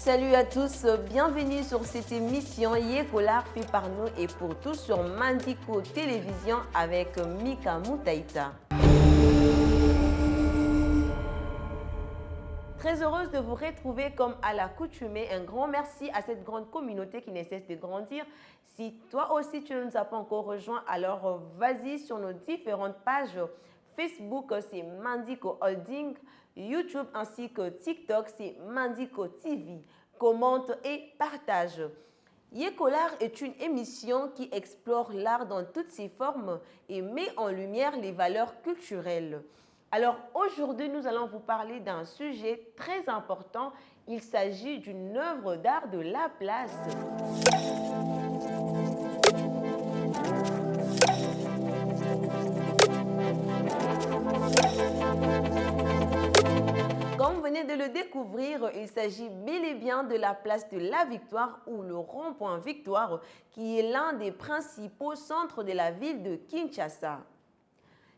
Salut à tous, bienvenue sur cette émission Yekolar fait par nous et pour tous sur Mandiko Télévision avec Mika Moutaïta. Très heureuse de vous retrouver comme à l'accoutumée. Un grand merci à cette grande communauté qui ne cesse de grandir. Si toi aussi tu ne nous as pas encore rejoint, alors vas-y sur nos différentes pages. Facebook, c'est Mandiko Holding. YouTube ainsi que TikTok, c'est Mandiko TV. Commente et partage. Yekolar est une émission qui explore l'art dans toutes ses formes et met en lumière les valeurs culturelles. Alors aujourd'hui, nous allons vous parler d'un sujet très important. Il s'agit d'une œuvre d'art de la place. Comme vous venez de le découvrir, il s'agit bel et bien de la place de la Victoire ou le rond-point Victoire qui est l'un des principaux centres de la ville de Kinshasa.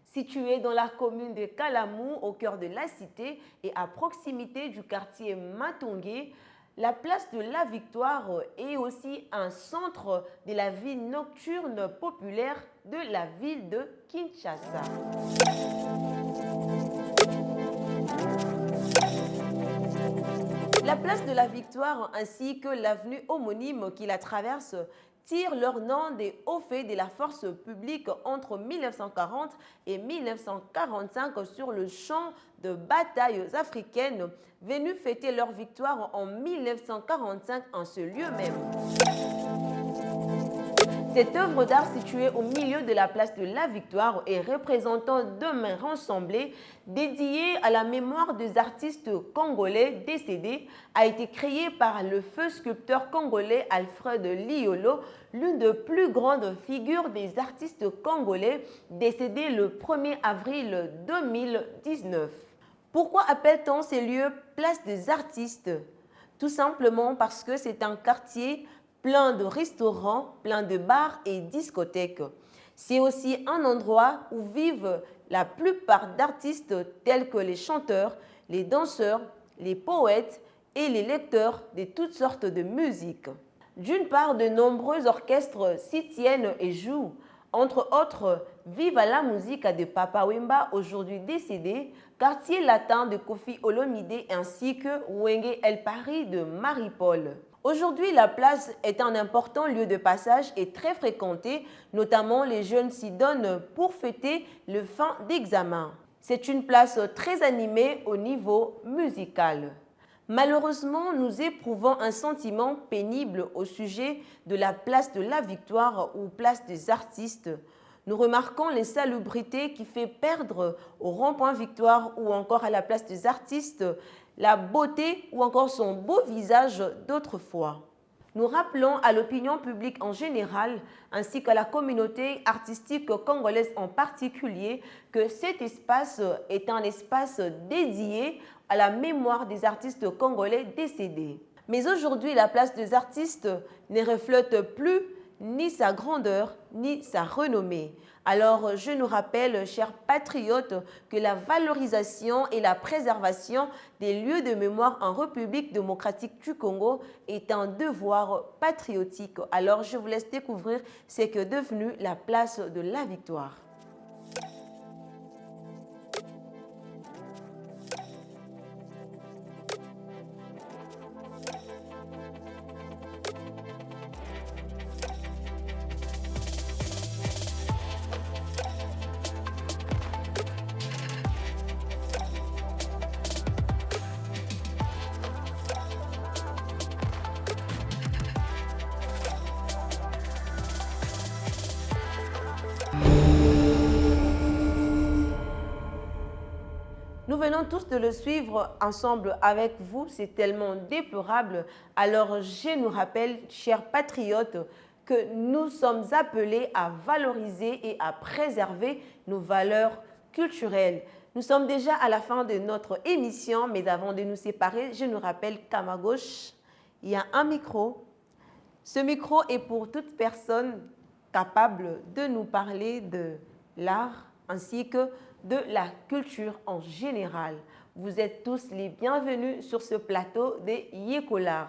Située dans la commune de Kalamu, au cœur de la cité et à proximité du quartier Matongé, la place de la Victoire est aussi un centre de la vie nocturne populaire de la ville de Kinshasa. La place de la Victoire ainsi que l'avenue homonyme qui la traverse tirent leur nom des hauts faits de la force publique entre 1940 et 1945 sur le champ de batailles africaines venues fêter leur victoire en 1945 en ce lieu même. Cette œuvre d'art située au milieu de la place de la Victoire et représentant deux mains rassemblées, dédiée à la mémoire des artistes congolais décédés, a été créée par le feu sculpteur congolais Alfred Liolo, l'une des plus grandes figures des artistes congolais décédés le 1er avril 2019. Pourquoi appelle-t-on ces lieux place des artistes? Tout simplement parce que c'est un quartier plein de restaurants, plein de bars et discothèques. C'est aussi un endroit où vivent la plupart d'artistes tels que les chanteurs, les danseurs, les poètes et les lecteurs de toutes sortes de musique. D'une part, de nombreux orchestres s'y tiennent et jouent. Entre autres, Viva la Musica de Papa Wemba, aujourd'hui décédé, Quartier Latin de Kofi Olomide ainsi que Wenge El Paris de Marie-Paul. Aujourd'hui, la place est un important lieu de passage et très fréquenté, notamment les jeunes s'y donnent pour fêter le fin d'examen. C'est une place très animée au niveau musical. Malheureusement, nous éprouvons un sentiment pénible au sujet de la place de la Victoire ou place des artistes. Nous remarquons les salubrités qui fait perdre au rond-point Victoire ou encore à la place des artistes la beauté ou encore son beau visage d'autrefois. Nous rappelons à l'opinion publique en général, ainsi qu'à la communauté artistique congolaise en particulier, que cet espace est un espace dédié à la mémoire des artistes congolais décédés. Mais aujourd'hui, la place des artistes ne reflète plus ni sa grandeur, ni sa renommée. Alors, je nous rappelle, chers patriotes, que la valorisation et la préservation des lieux de mémoire en République démocratique du Congo est un devoir patriotique. Alors, je vous laisse découvrir ce qu'est devenu la place de la Victoire. Nous venons tous de le suivre ensemble avec vous, c'est tellement déplorable. Alors je nous rappelle, chers patriotes, que nous sommes appelés à valoriser et à préserver nos valeurs culturelles. Nous sommes déjà à la fin de notre émission, mais avant de nous séparer, je nous rappelle qu'à ma gauche, il y a un micro. Ce micro est pour toute personne capable de nous parler de l'art ainsi que de la culture en général. Vous êtes tous les bienvenus sur ce plateau des Yekolar.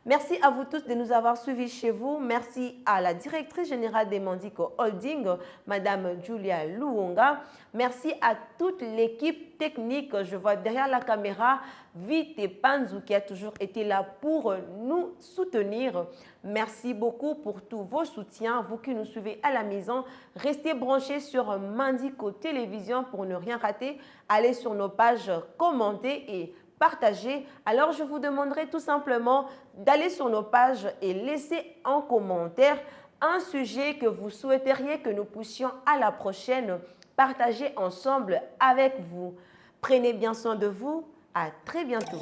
Merci à vous tous de nous avoir suivis chez vous. Merci à la directrice générale des Mandiko Holding, Madame Julia Luonga. Merci à toute l'équipe technique. Je vois derrière la caméra Vite Panzu qui a toujours été là pour nous soutenir. Merci beaucoup pour tous vos soutiens. Vous qui nous suivez à la maison, restez branchés sur Mandiko Télévision pour ne rien rater. Allez sur nos pages, commentez et partagez. Alors, je vous demanderai tout simplement d'aller sur nos pages et laisser en commentaire un sujet que vous souhaiteriez que nous puissions à la prochaine partager ensemble avec vous. Prenez bien soin de vous. À très bientôt.